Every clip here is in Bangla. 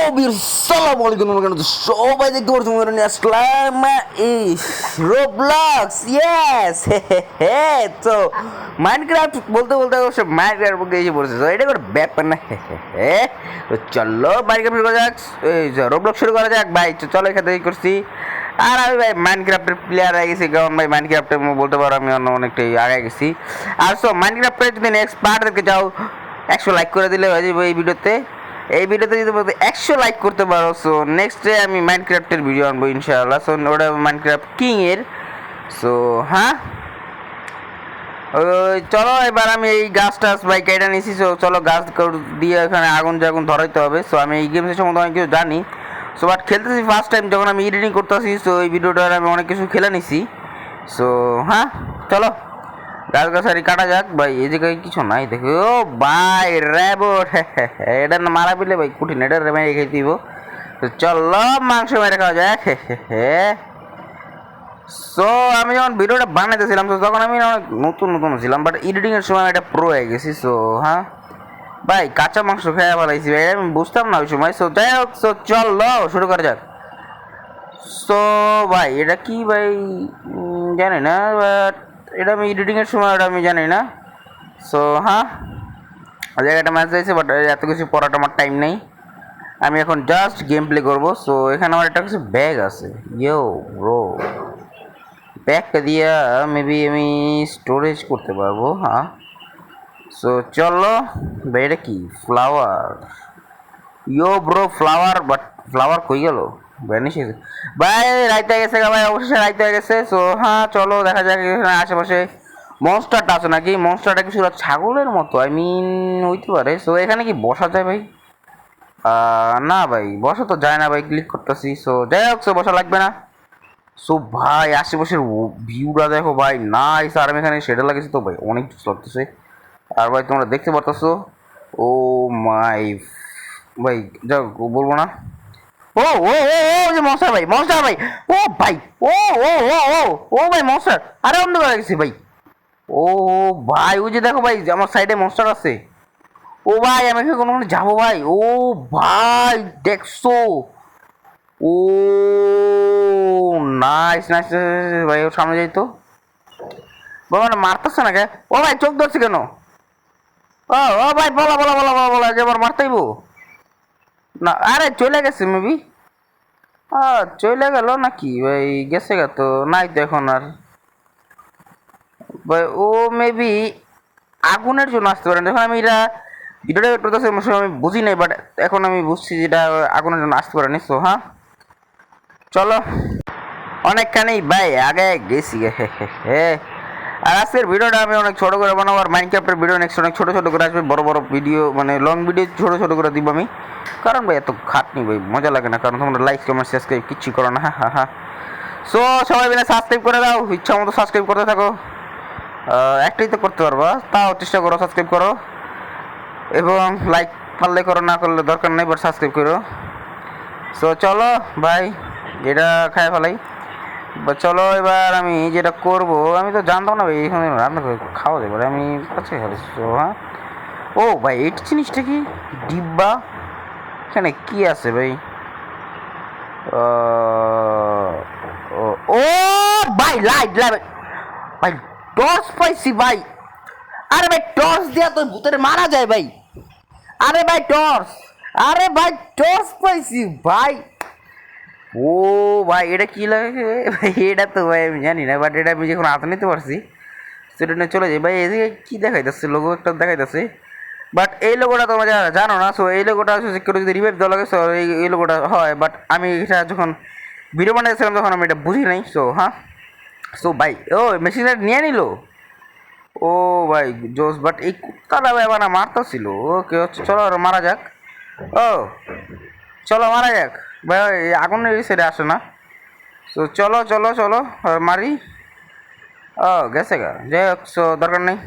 Assalamu alaikum warahmatullahi সবাই দেখতে পাচ্ছেন আমরা নিয়ে আসলাম রোবলক্স ইয়েস তো মাইনক্রাফট বলতে বলতে অবশ্য মাইনক্রাফট বলতে এসে পড়েছে তো এটা কোনো ব্যাপার না তো চলো মাইনক্রাফট শুরু করা যাক এই রোবলক্স শুরু করা যাক ভাই তো চলো এখান থেকে করছি আর আমি ভাই মাইনক্রাফটের প্লেয়ার হয়ে গেছি কারণ ভাই মাইনক্রাফটে বলতে পারো আমি অনেকটাই আগে গেছি আর সো মাইনক্রাফটে যদি নেক্সট পার্ট দেখতে চাও 100 লাইক করে দিলে হয়ে যাবে এই ভিডিওতে যদি বলতে 100 লাইক করতে পারো সো নেক্সট ডে আমি মাইনক্রাফটের ভিডিও আনবো ইনশাআল্লাহ সো ওটা মাইনক্রাফট কিং এর সো হ্যাঁ চলো এবার আমি এই গাছ টাছ ভাই কেটে নিয়েছি সো চলো গাছ দিয়ে এখানে আগুন ধরাইতে হবে সো আমি এই গেমসের সম্বন্ধে অনেক কিছু জানি সো বাট খেলতেছি ফার্স্ট টাইম যখন আমি এডিটিং করতেছি সো এই ভিডিওটা আমি অনেক কিছু খেলে নিছি সো হ্যাঁ চলো গাছগাছালি কাটা যাক ভাই এই জায়গায় কিছু নাই দেখো ও ভাই র্যাবট এটা না মারা পেলে ভাই কঠিন এটা মেরে খেয়ে দিব তো চলো মাংস মেরে খাওয়া যাক সো আমি যখন ভিডিওটা বানাইতেছিলাম তো তখন আমি অনেক নতুন ছিলাম বাট এডিটিংয়ের সময় এটা প্রো হয়ে গেছি সো হ্যাঁ ভাই কাঁচা মাংস খেয়ে ফেলাইছি ভাই আমি বুঝতাম না ওই সময় সো যাই হোক সো চলো শুরু করা যাক সো ভাই এটা কি ভাই জানি না বাট এটা আমি এডিটিংয়ের সময় ওটা আমি জানি না সো হ্যাঁ জায়গাটা ম্যাচ দিয়েছে বাট এত কিছু পড়াটা আমার টাইম নেই আমি এখন জাস্ট গেম প্লে করবো সো এখানে আমার একটা কিছু ব্যাগ আছে ইয়ো ব্রো ব্যাগটা দিয়ে মেবি আমি স্টোরেজ করতে পারবো হ্যাঁ সো চলো ভাই এটা কি flower yo bro flower but flower কই গেল ভ্যানিশ হয়ে গেছে ভাই রাইতে গেছে ভাই অবশেষে রাইতে হয়ে গেছে সো হ্যাঁ চলো দেখা যাক এখানে আশেপাশে মনস্টারটা আছে নাকি মনস্টারটা কিছু ছাগলের মতো আই মিন হইতে পারে সো এখানে কি বসা যায় ভাই না ভাই বসা তো যায় না ভাই ক্লিক করতেছি সো যাই হোক সো বসা লাগবে না সো ভাই আশেপাশের ভিউটা দেখো ভাই নাইস আর আমি এখানে সেটা লাগেছি তো ভাই অনেক কিছু লাগতেছে আর ভাই তোমরা দেখতে পারতেছো ও মাই ভাই যাও বলবো না ও ও ও ও যে মনস্টার ভাই ও ভাই ও ও ও ও ও ভাই মনস্টার আরে অন্ধ করে গেছি ভাই ও ভাই ওই যে দেখো ভাই আমার সাইডে মনস্টার আছে ও ভাই আমি কোনো যাবো ভাই ও ভাই দেখছো ও নাইস নাইস ভাই ওর সামনে যাই তো মানে মারতেছে না কে ও ভাই চোখ ধরছে কেন ও ও ভাই বলা এবার মারতেইব না আরে চলে গেছে মেবি চলে গেল নাকি ভাই গেছে গা তো নাই তো এখন আর ভাই ও মেবি আগুনের জন্য আসতে পারেন যখন আমি এটা ভিডিওটা করতেছি আমি বুঝি নাই বাট এখন আমি বুঝছি যেটা আগুনের জন্য আসতে পারেনি সো হ্যাঁ চলো অনেকখানি ভাই আগে গেছি আর আজকের ভিডিওটা আমি অনেক ছোটো করে বানাবো আর মাইনক্রাফটের ভিডিও নেক্সট অনেক ছোটো করে আসবে বড় ভিডিও মানে লং ভিডিও ছোটো করে দিব আমি কারণ ভাই এত খাটনি ভাই মজা লাগে না কারণ তোমরা লাইক কমেন্ট সাবস্ক্রাইব কিচ্ছু করো না হ্যাঁ সো সবাই মিলে সাবস্ক্রাইব করে দাও ইচ্ছা মতো সাবস্ক্রাইব করতে থাকো একটাই তো করতে পারবা তাও চেষ্টা করো সাবস্ক্রাইব করো এবং লাইক পারলে করো না করলে দরকার নেই বাট সাবস্ক্রাইব করো সো চলো ভাই এটা খাই ফেলাই বা চলো এবার আমি যেটা করবো আমি তো জানতাম না ভাই এখানে রান্না করে খাওয়া যাবে আমি কাছে ফেলেছি তো হ্যাঁ ও ভাই এই জিনিসটা কি ডিব্বা এখানে কি আছে ভাই ও ভাই লাইট ভাই টর্চ পাইছি ভাই আরে ভাই টর্চ দিয়া তো ভূতের মারা যায় ভাই আরে ভাই টর্চ পাইছি ভাই ও ভাই এটা কি লাগে ভাই এটা তো ভাই আমি জানি না বাট এটা আমি যখন হাতে নিতে পারছি সেটা নিয়ে চলে যাই ভাই এদিকে কি দেখাইতেছে লোগো একটা দেখাইতেছে বাট এই লোগোটা তোমরা জানো না সো এই লোগোটা কেউ যদি রিভাইভ দেওয়া লাগে সো এই লোগোটা হয় বাট আমি এটা যখন ভিডিও বানাইছিলাম তখন আমি এটা বুঝি নাই সো হ্যাঁ সো ভাই ও মেশিনটা নিয়ে নিল ও ভাই জোস বাট এই কুত্তাটা ভাই আমার মারতেছিল ওকে হচ্ছে চলো মারা যাক ও চলো মারা যাক ভাই আগুনের সাইডে আসে না সো চলো মারি ও গেছে গা যাই হোক সো দরকার নেই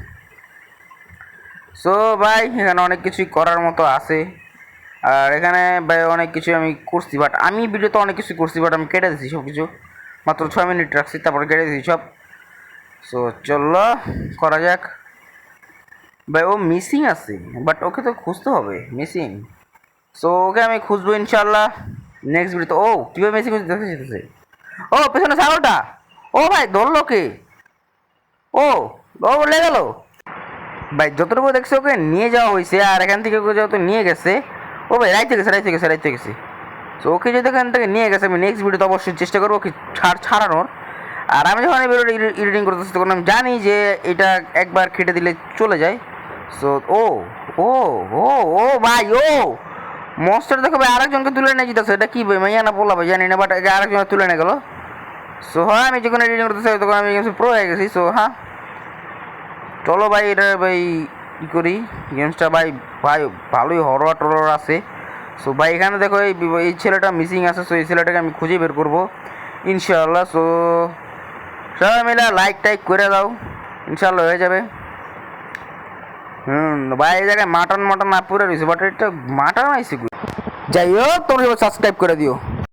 সো ভাই এখানে অনেক কিছুই করার মতো আছে আর এখানে ভাই অনেক কিছু আমি করছি বাট আমি ভিডিওতে অনেক কিছু করছি বাট আমি কেটে দিচ্ছি সব কিছু মাত্র 6 মিনিট রাখছি তারপরে কেটে দিচ্ছি সব সো চলো করা যাক ভাই ও মিসিং আছে বাট ওকে তো খুঁজতে হবে মিসিং সো ওকে আমি খুঁজবো ইনশাল্লাহ নেক্সট ভিডিওতে। ও কীভাবে মেসি খুঁজে দেখতে যেতেছে। ও পেছনে ছাগলটা। ও ভাই ধরলো কে। ও ও বলে গেল। ভাই যতটুকু দেখছি ওকে নিয়ে যাওয়া হয়েছে আর এখান থেকে ওকে যত নিয়ে গেছে। ও ভাই রাইতে গেছে। তো ওকে যদি এখান থেকে নিয়ে গেছে আমি নেক্সট ভিডিওতে অবশ্যই চেষ্টা করবো ওকে ছাড়ানোর। আর আমি যখন এই ভিডিওটা এডিটিং করতেছি তখন আমি জানি যে এটা একবার কেটে দিলে চলে যায়। সো ও ও ও ও ভাই ও মনস্টার দেখো ভাই আরেকজনকে তুলে নিয়ে যেতেছে। এটা কি ভাই মাইয়া না বললা ভাই জানি না, বাট আরেকজনকে তুলে নিয়ে গেল। সো হ্যাঁ আমি যখন এডিটিং করতেছি তখন আমি প্রো হয়ে গেছি। সো হ্যাঁ চলো ভাই এটা ভাই কী করি গেমসটা ভাই ভাই ভালোই হরর টরর আছে। সো ভাই এখানে দেখো এই ছেলেটা মিসিং আছে। সো এই ছেলেটাকে আমি খুঁজে বের করবো ইনশাআল্লাহ। সো সবাই মিলে লাইক টাইক করে দাও, ইনশাআল্লাহ হয়ে যাবে। ভাই এই জায়গায় মাটন না পুরে রয়েছে, বাট এটা মাটন আইসি। যাই হোক তোমরা সাবস্ক্রাইব করে দিও।